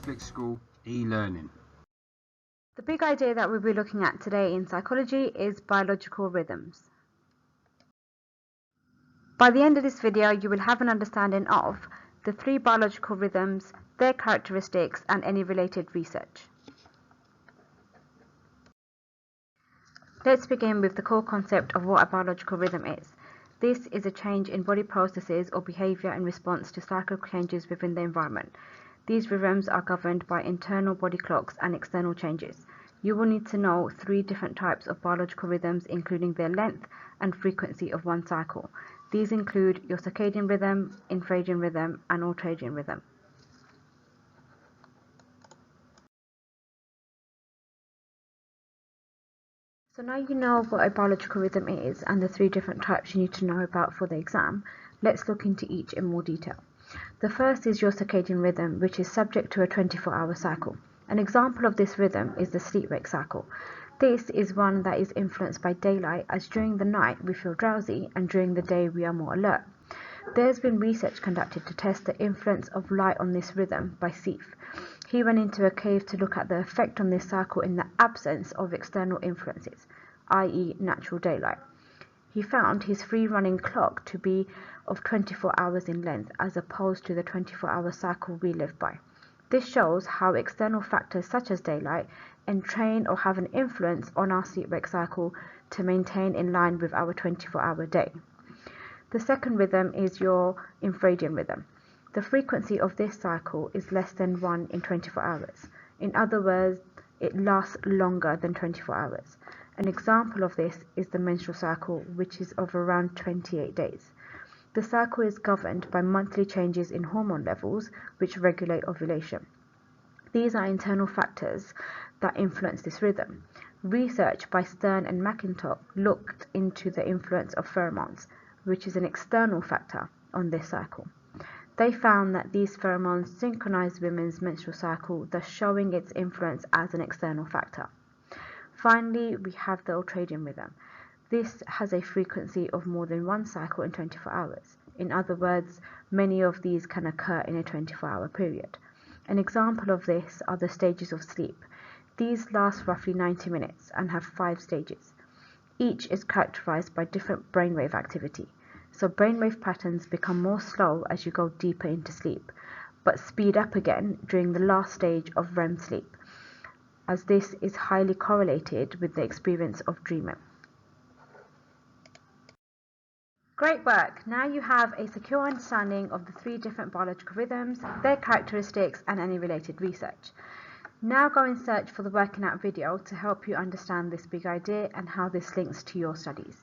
Catholic School e-learning. The big idea that we'll be looking at today in psychology is biological rhythms. By the end of this video, you will have an understanding of the 3 biological rhythms, their characteristics, and any related research. Let's begin with the core concept of what a biological rhythm is. This is a change in body processes or behavior in response to cyclical changes within the environment. These rhythms are governed by internal body clocks and external changes. You will need to know 3 different types of biological rhythms, including their length and frequency of one cycle. These include your circadian rhythm, infraredian rhythm, and ultradium rhythm. So now you know what a biological rhythm is and the 3 different types you need to know about for the exam. Let's look into each in more detail. The first is your circadian rhythm, which is subject to a 24-hour cycle. An example of this rhythm is the sleep-wake cycle. This is one that is influenced by daylight, as during the night we feel drowsy and during the day we are more alert. There has been research conducted to test the influence of light on this rhythm by Seif. He went into a cave to look at the effect on this cycle in the absence of external influences, i.e. natural daylight. He found his free-running clock to be of 24 hours in length as opposed to the 24-hour cycle we live by. This shows how external factors such as daylight entrain or have an influence on our sleep-wake cycle to maintain in line with our 24-hour day. The second rhythm is your infraredian rhythm. The frequency of this cycle is less than 1 in 24 hours. In other words, it lasts longer than 24 hours. An example of this is the menstrual cycle, which is of around 28 days. The cycle is governed by monthly changes in hormone levels, which regulate ovulation. These are internal factors that influence this rhythm. Research by Stern and McIntosh looked into the influence of pheromones, which is an external factor on this cycle. They found that these pheromones synchronize women's menstrual cycle, thus showing its influence as an external factor. Finally, we have the ultradium rhythm. This has a frequency of more than 1 cycle in 24 hours. In other words, many of these can occur in a 24-hour period. An example of this are the stages of sleep. These last roughly 90 minutes and have 5 stages. Each is characterized by different brainwave activity. So brainwave patterns become more slow as you go deeper into sleep, but speed up again during the last stage of REM sleep, as this is highly correlated with the experience of dreaming. Great work! Now you have a secure understanding of the 3 different biological rhythms, their characteristics, and any related research. Now go and search for the working out video to help you understand this big idea and how this links to your studies.